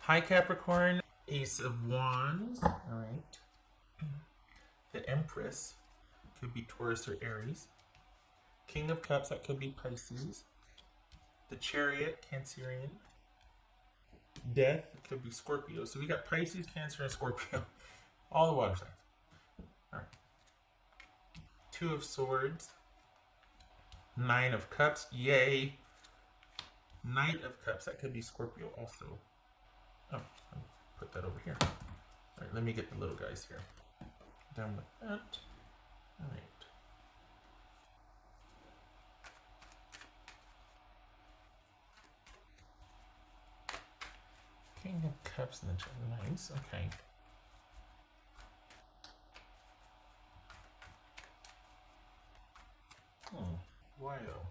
Hi Capricorn, Ace of Wands. All right. The Empress could be Taurus or Aries. King of Cups, that could be Pisces. The Chariot, Cancerian. Death could be Scorpio. So we got Pisces, Cancer, and Scorpio. All the water signs. All right. Two of Swords. Nine of Cups. Yay. Knight of Cups, that could be Scorpio also. Oh, I'll put that over here. All right, let me get the little guys here. Done with that. All right. King of Cups and the Nice. Okay. Why though?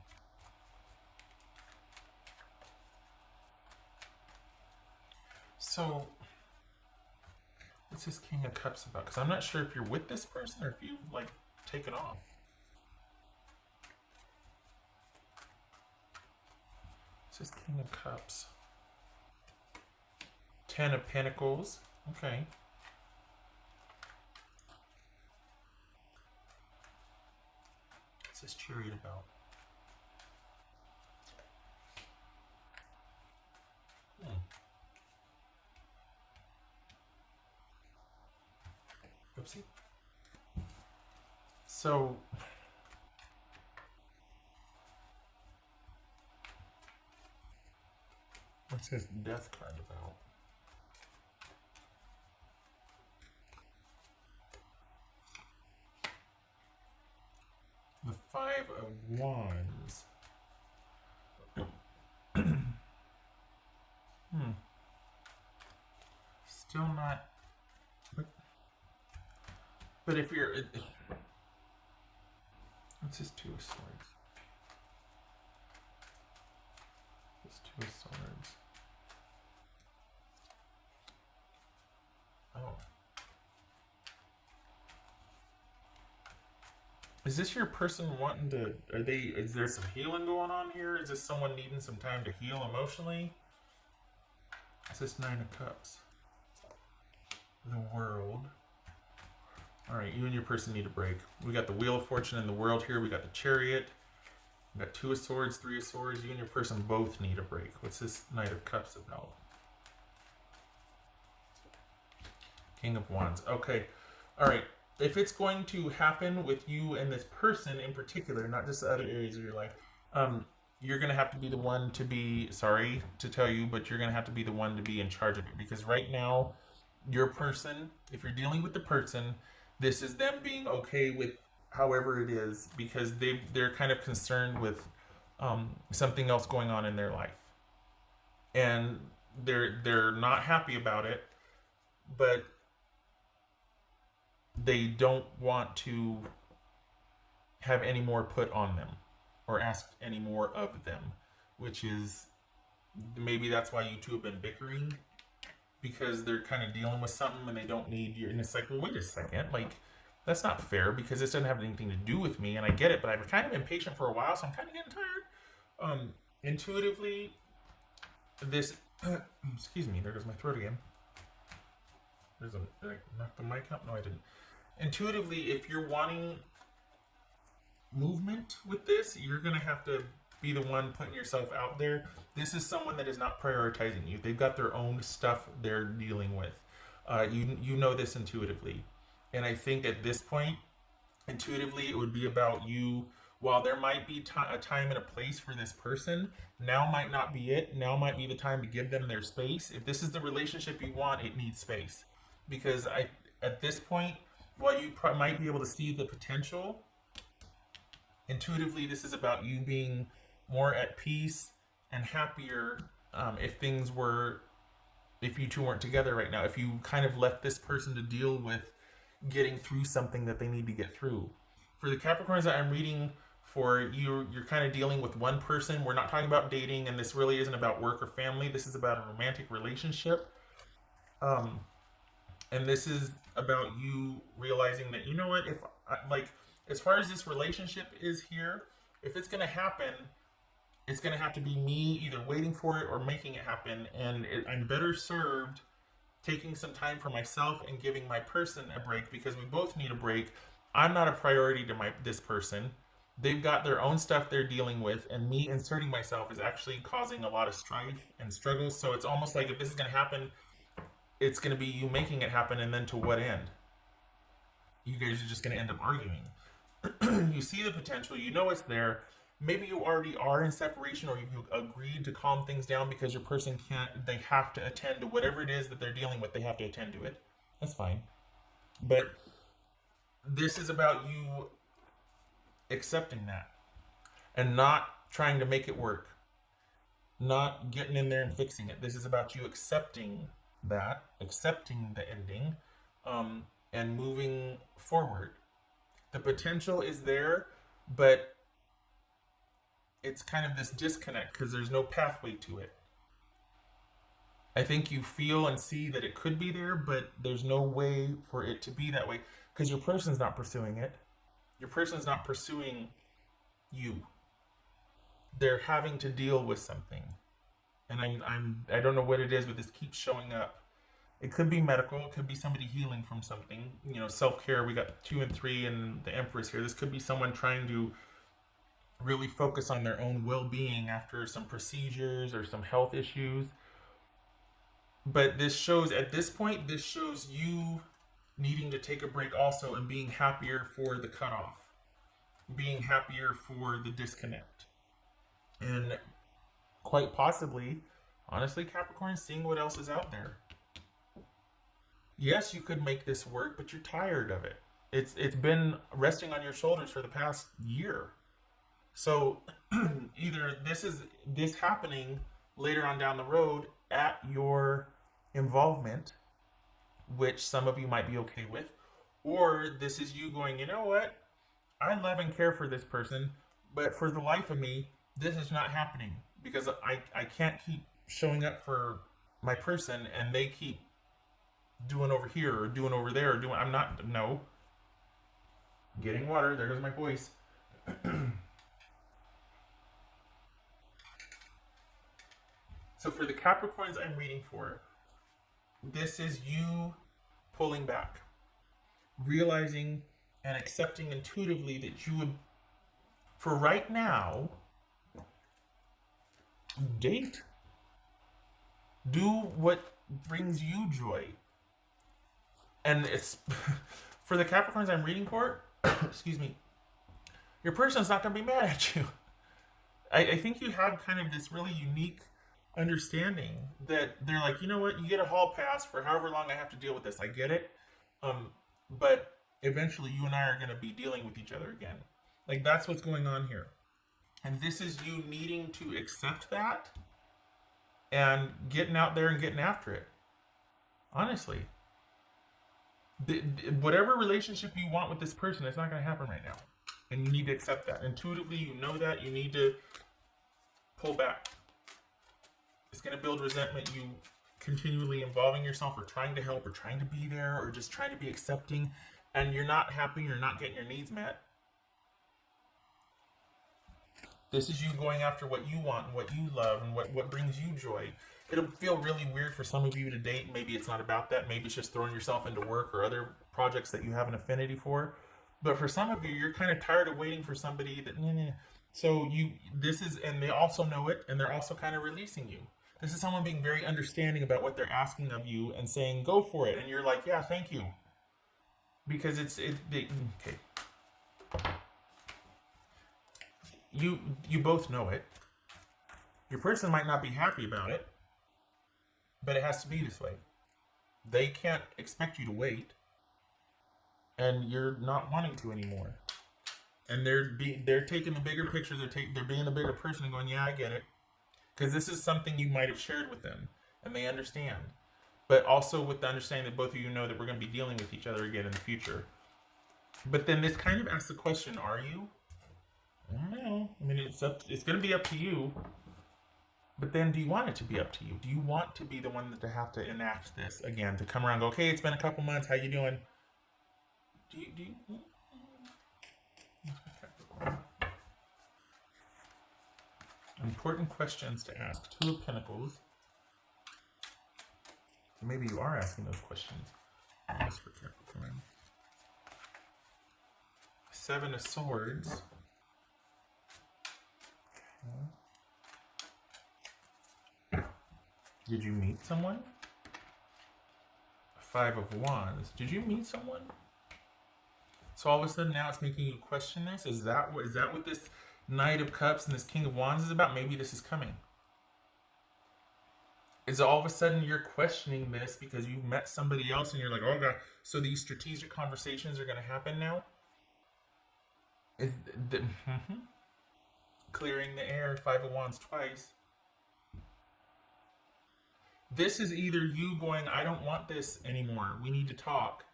So, what's this King of Cups about? Because I'm not sure if you're with this person or if you've, like, taken off. What's this King of Cups? Ten of Pentacles. Okay. What's this Chariot about? Oopsie. So, what's this Death card about? The Five of Wands. Still not. But if you're. What's this Two of Swords? This Two of Swords. Oh. Is this your person wanting to. Is there some healing going on here? Is this someone needing some time to heal emotionally? Is this Nine of Cups? The World. Alright, you and your person need a break. We got the Wheel of Fortune and the World here. We got the Chariot. We got Two of Swords, Three of Swords. You and your person both need a break. What's this Knight of Cups about? King of Wands. Okay. Alright. If it's going to happen with you and this person in particular, not just the other areas of your life, you're going to have to be the one to be, sorry to tell you, but you're going to have to be the one to be in charge of it. Because right now, your person, if you're dealing with the person, this is them being okay with however it is because they're kind of concerned with something else going on in their life, and they're not happy about it, but they don't want to have any more put on them or asked any more of them, which is maybe that's why you two have been bickering. Because they're kind of dealing with something and they don't need you. And it's like, well, wait a second. Like, that's not fair because this doesn't have anything to do with me. And I get it, but I've kind of been patient for a while, so I'm kind of getting tired. Intuitively, this... excuse me, there goes my throat again. Did I knock the mic out? No, I didn't. Intuitively, if you're wanting movement with this, you're going to have to be the one putting yourself out there. This is someone that is not prioritizing you. They've got their own stuff they're dealing with. You know this intuitively. And I think at this point, intuitively, it would be about you. While there might be a time and a place for this person, now might not be it. Now might be the time to give them their space. If this is the relationship you want, it needs space. Because at this point, while you might be able to see the potential, intuitively, this is about you being more at peace and happier if you two weren't together right now. If you kind of left this person to deal with getting through something that they need to get through. For the Capricorns that I'm reading for, you're kind of dealing with one person. We're not talking about dating, and this really isn't about work or family. This is about a romantic relationship. And this is about you realizing that, you know what, as far as this relationship is here, if it's going to happen, it's going to have to be me either waiting for it or making it happen. And I'm better served taking some time for myself and giving my person a break, because we both need a break. I'm not a priority to this person. They've got their own stuff they're dealing with, and me inserting myself is actually causing a lot of strife and struggles. So it's almost like if this is going to happen, it's going to be you making it happen, and then to what end? You guys are just going to end up arguing. You see the potential, you know it's there. Maybe you already are in separation, or you agreed to calm things down because your person can't, they have to attend to whatever it is that they're dealing with, they have to attend to it. That's fine. But this is about you accepting that and not trying to make it work, not getting in there and fixing it. This is about you accepting that, accepting the ending, and moving forward. The potential is there, but it's kind of this disconnect because there's no pathway to it. I think you feel and see that it could be there, but there's no way for it to be that way because your person's not pursuing it. Your person's not pursuing you. They're having to deal with something. And I don't know what it is, but this keeps showing up. It could be medical. It could be somebody healing from something. You know, self-care. We got 2 and 3 and the Empress here. This could be someone trying to really focus on their own well-being after some procedures or some health issues. But this shows, at this point, this shows you needing to take a break also and being happier for the cutoff. Being happier for the disconnect. And quite possibly, honestly, Capricorn, seeing what else is out there. Yes, you could make this work, but you're tired of it. It's been resting on your shoulders for the past year. So either this happening later on down the road at your involvement, which some of you might be okay with, or this is you going, you know what? I love and care for this person, but for the life of me, this is not happening because I can't keep showing up for my person and they keep doing over here or doing over there or doing, I'm not, no. Getting water, there goes my voice. So for the Capricorns I'm reading for, this is you pulling back, realizing and accepting intuitively that you would, for right now, date, do what brings you joy. And it's for the Capricorns I'm reading for, excuse me, your person's not going to be mad at you. I think you have kind of this really unique understanding that they're like, you know what, you get a hall pass for however long I have to deal with this. I get it. But eventually you and I are going to be dealing with each other again. Like, that's what's going on here. And this is you needing to accept that and getting out there and getting after it. Honestly. Whatever relationship you want with this person, it's not going to happen right now. And you need to accept that. Intuitively, you know that. You need to pull back. It's going to build resentment. You continually involving yourself or trying to help or trying to be there or just trying to be accepting. And you're not happy. You're not getting your needs met. This is you going after what you want and what you love and what brings you joy. It'll feel really weird for some of you to date. Maybe it's not about that. Maybe it's just throwing yourself into work or other projects that you have an affinity for. But for some of you, you're kind of tired of waiting for somebody that, so this is, and they also know it, and they're also kind of releasing you. This is someone being very understanding about what they're asking of you and saying, go for it. And you're like, yeah, thank you. Because okay. You both know it. Your person might not be happy about it, but it has to be this way. They can't expect you to wait, and you're not wanting to anymore. And they're taking the bigger picture. They're being the bigger person and going, yeah, I get it, because this is something you might have shared with them, and they understand. But also with the understanding that both of you know that we're going to be dealing with each other again in the future. But then this kind of asks the question: are you? I don't know. I mean, it's going to be up to you. But then, do you want it to be up to you? Do you want to be the one to have to enact this again? To come around and go, okay, it's been a couple months. How you doing? Do you? Important questions to ask. Two of Pentacles. Maybe you are asking those questions. Yes, for Capricorn. Seven of Swords. Okay. Did you meet someone? Five of Wands. Did you meet someone? So all of a sudden now it's making you question this? Is that what this Knight of Cups and this King of Wands is about? Maybe this is coming. Is all of a sudden you're questioning this because you've met somebody else and you're like, oh God, so these strategic conversations are going to happen now? Is the, clearing the air, Five of Wands twice. This is either you going, I don't want this anymore, we need to talk.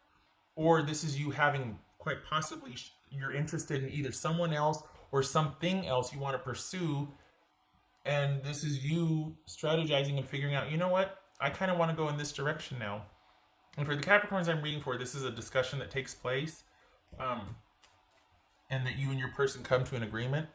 Or this is you having, quite possibly, you're interested in either someone else or something else you want to pursue. And this is you strategizing and figuring out, you know what? I kind of want to go in this direction now. And for the Capricorns I'm reading for, this is a discussion that takes place. And that you and your person come to an agreement.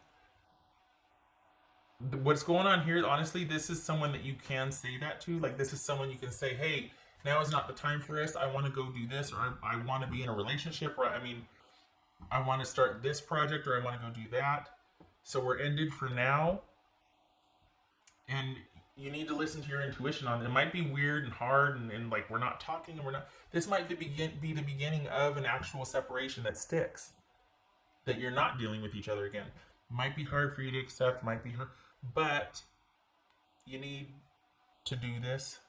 What's going on here, honestly, this is someone that you can say that to. Like, this is someone you can say, hey, now is not the time for us. I want to go do this, or I want to be in a relationship, or I want to start this project, or I want to go do that. So we're ended for now. And you need to listen to your intuition on it. It might be weird and hard and like we're not talking and we're not. This might be the beginning of an actual separation that sticks. That you're not dealing with each other again. Might be hard for you to accept, might be hard. But you need to do this.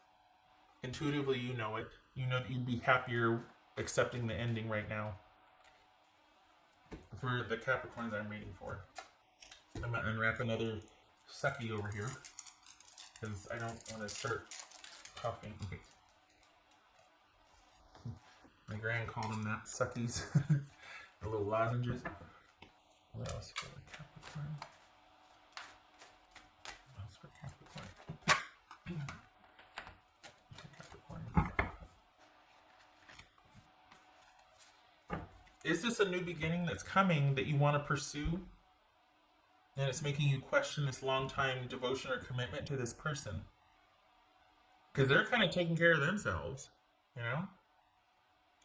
Intuitively, you know it. You know that you'd be happier accepting the ending right now. For the Capricorns I'm reading for. I'm going to unwrap another sucky over here. Because I don't want to start coughing. Okay. My gran called them that, suckies. The little lozenges. What else for the Capricorn? What else for Capricorn? Is this a new beginning that's coming that you want to pursue? And it's making you question this long time devotion or commitment to this person. Because they're kind of taking care of themselves, you know?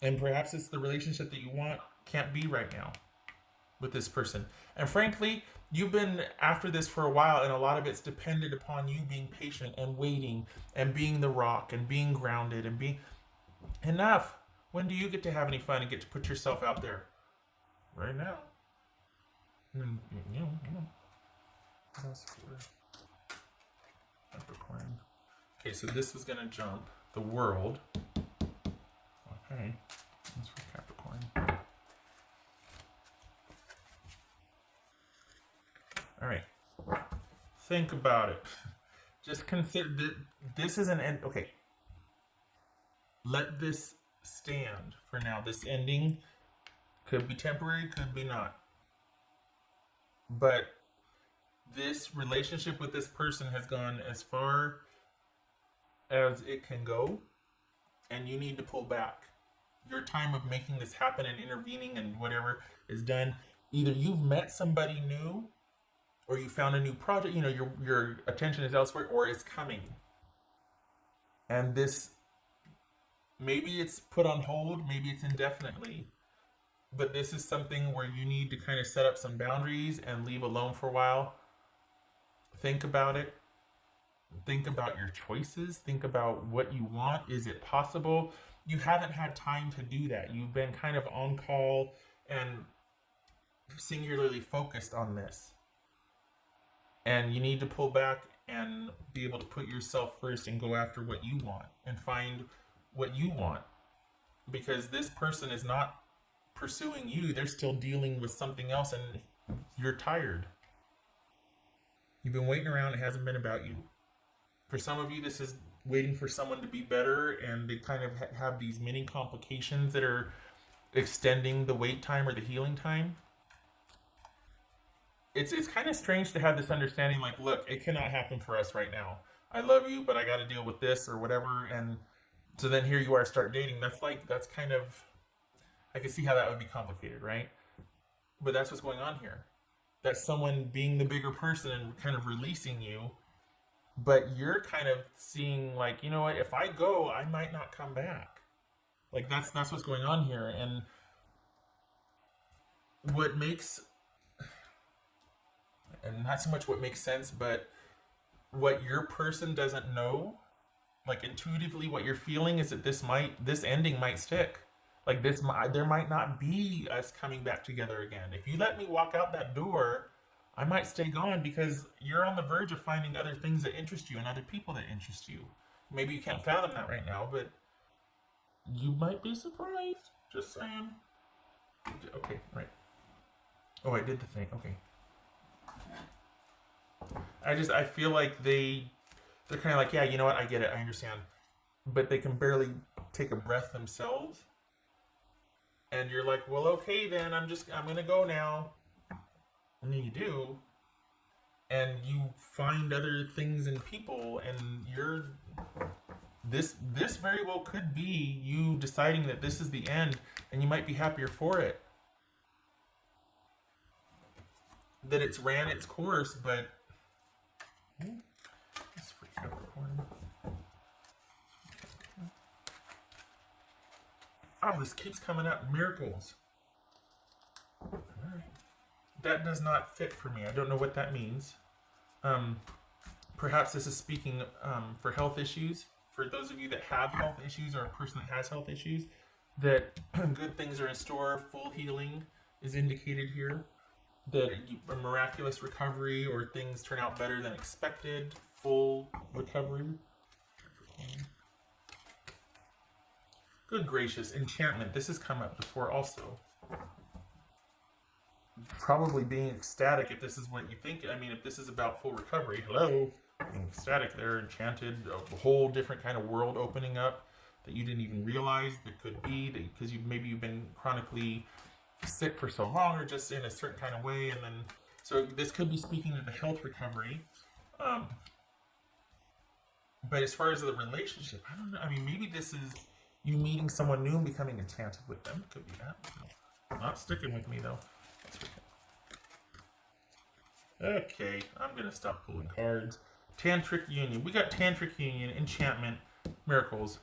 And perhaps it's the relationship that you want can't be right now with this person. And frankly, you've been after this for a while, and a lot of it's depended upon you being patient and waiting and being the rock and being grounded and being enough. When do you get to have any fun and get to put yourself out there? Right now. That's for Capricorn. Okay, so this was going to jump the world. Okay, that's for Capricorn. All right, think about it. Just consider this is an end. Okay, let this stand for now. This ending could be temporary, could be not. But this relationship with this person has gone as far as it can go, and you need to pull back. Your time of making this happen and intervening and whatever is done. Either you've met somebody new, or you found a new project, you know, your attention is elsewhere, or it's coming. And this, maybe it's put on hold, maybe it's indefinitely. But this is something where you need to kind of set up some boundaries and leave alone for a while. Think about it. Think about your choices. Think about what you want. Is it possible? You haven't had time to do that. You've been kind of on call and singularly focused on this. And you need to pull back and be able to put yourself first and go after what you want and find what you want. Because this person is not pursuing you. They're still dealing with something else, and you're tired. You've been waiting around. It hasn't been about you. For some of you, this is waiting for someone to be better, and they kind of have these mini complications that are extending the wait time or the healing time. It's kind of strange to have this understanding, like, look, it cannot happen for us right now. I love you, but I got to deal with this or whatever. And so then here you are, start dating. That's kind of, I can see how that would be complicated, right? But that's what's going on here. That's someone being the bigger person and kind of releasing you, but you're kind of seeing like, you know what, if I go, I might not come back. Like that's what's going on here. And what makes, and not so much what makes sense, but what your person doesn't know, like intuitively what you're feeling is that this ending might stick. Like there might not be us coming back together again. If you let me walk out that door, I might stay gone because you're on the verge of finding other things that interest you and other people that interest you. Maybe you can't fathom that right now, but you might be surprised. Just saying. Okay, right. Oh, I did the thing. Okay. I feel like they're kind of like, yeah, you know what? I get it. I understand. But they can barely take a breath themselves. And you're like, well, okay, then I'm going to go now. And then you do. And you find other things in people, and this very well could be you deciding that this is the end, and you might be happier for it. That it's ran its course, but it's for Capricorn. Oh, this keeps coming up. Miracles. Alright. That does not fit for me. I don't know what that means. Perhaps this is speaking for health issues. For those of you that have health issues or a person that has health issues, that good things are in store. Full healing is indicated here. That a miraculous recovery or things turn out better than expected. Full recovery. Good gracious, enchantment. This has come up before also. Probably being ecstatic if this is what you think. I mean, if this is about full recovery, hello. Being ecstatic there, enchanted, a whole different kind of world opening up that you didn't even realize that could be, because maybe you've been chronically sick for so long or just in a certain kind of way. And then, so this could be speaking of the health recovery. But as far as the relationship, I don't know. I mean, maybe this is you meeting someone new and becoming enchanted with them. Could be that. Not sticking with me though. Okay, I'm going to stop pulling cards. Tantric Union. We got Tantric Union, Enchantment, Miracles.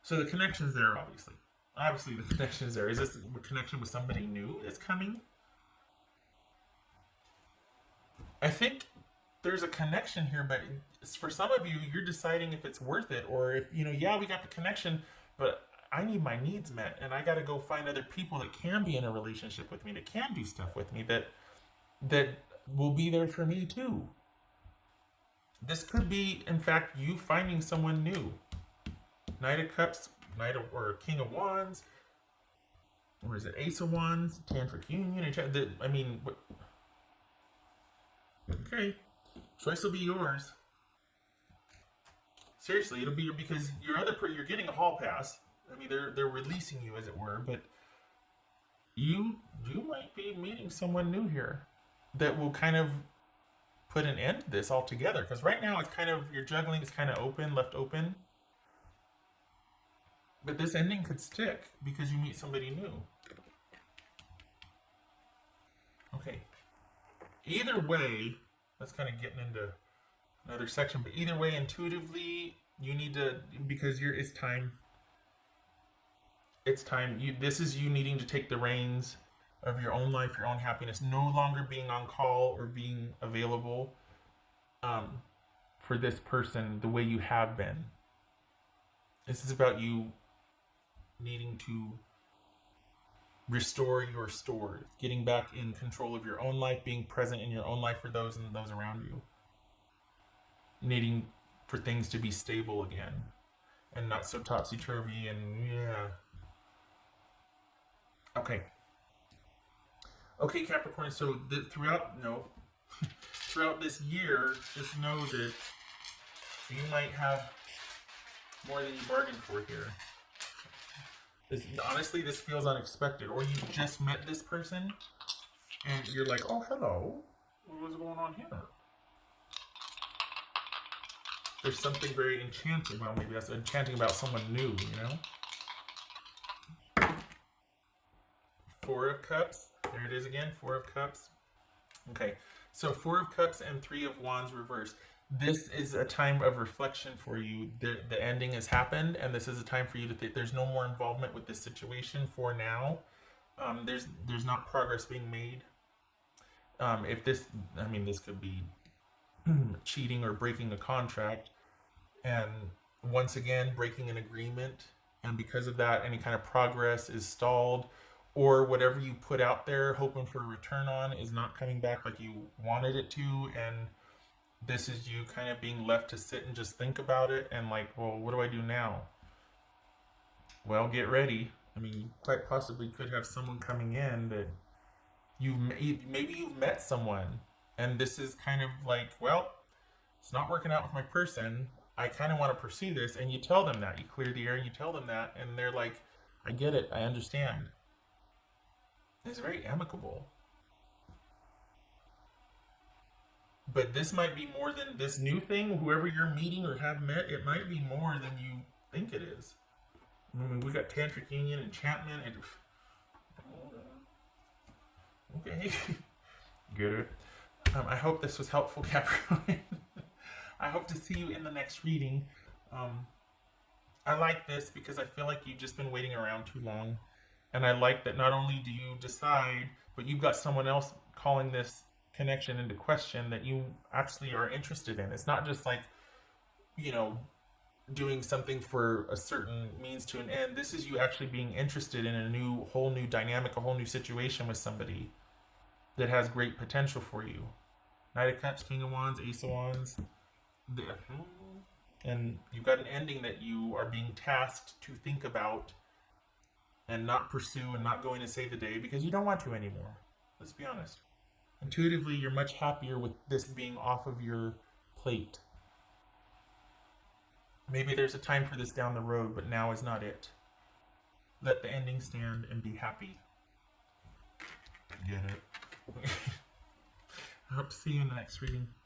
So the connection is there, obviously. Obviously the connection is there. Is this a connection with somebody new that's coming? I think there's a connection here, but for some of you, you're deciding if it's worth it, or if, yeah, we got the connection, but I need my needs met, and I got to go find other people that can be in a relationship with me, that can do stuff with me, that will be there for me too. This could be, in fact, you finding someone new. Knight of Cups, or King of Wands, or is it Ace of Wands, Tantric Union? I mean, okay, choice will be yours. Seriously, it'll be because you're getting a hall pass. I mean, they're releasing you, as it were, but you might be meeting someone new here that will kind of put an end to this altogether. Because right now, it's kind of, your juggling is kind of left open. But this ending could stick because you meet somebody new. Okay. Either way, that's kind of getting into another section, but either way, intuitively, you need to, because it's time. It's time. This is you needing to take the reins of your own life, your own happiness, no longer being on call or being available for this person the way you have been. This is about you needing to restore your stores, getting back in control of your own life, being present in your own life for those and those around you. Needing for things to be stable again and not so topsy-turvy and yeah. Okay, Capricorn, so throughout this year, just know that you might have more than you bargained for here. Honestly, this feels unexpected. Or you just met this person, and you're like, oh, hello. What's going on here? There's something very enchanting. Well, maybe that's enchanting about someone new, Four of Cups. There it is again, Four of Cups. Okay, so Four of Cups and Three of Wands reversed. This is a time of reflection for you. The ending has happened, and this is a time for you to think there's no more involvement with this situation for now. There's not progress being made. If this, I mean, this could be cheating or breaking a contract, and once again breaking an agreement, and because of that, any kind of progress is stalled, or whatever you put out there hoping for a return on is not coming back like you wanted it to, and this is you kind of being left to sit and just think about it and like, well, what do I do now? Well, get ready. I mean, you quite possibly could have someone coming in that maybe you've met someone, and this is kind of like, well, it's not working out with my person. I kind of want to pursue this, and you tell them that. You clear the air and you tell them that, and they're like, I get it, I understand. It's very amicable. But this might be more than this new thing. Whoever you're meeting or have met, it might be more than you think it is. I mean, we got tantric union, enchantment, and okay, good. I hope this was helpful, Capricorn. I hope to see you in the next reading. Um, I like this because I feel like you've just been waiting around too long. And I like that not only do you decide, but you've got someone else calling this connection into question that you actually are interested in. It's not just like, you know, doing something for a certain means to an end. This is you actually being interested in a whole new dynamic, a whole new situation with somebody that has great potential for you. Knight of Cups, King of Wands, Ace of Wands. And you've got an ending that you are being tasked to think about and not pursue and not going to save the day because you don't want to anymore. Let's be honest. Intuitively, you're much happier with this being off of your plate. Maybe there's a time for this down the road, but now is not it. Let the ending stand and be happy. Get it? I hope to see you in the next reading.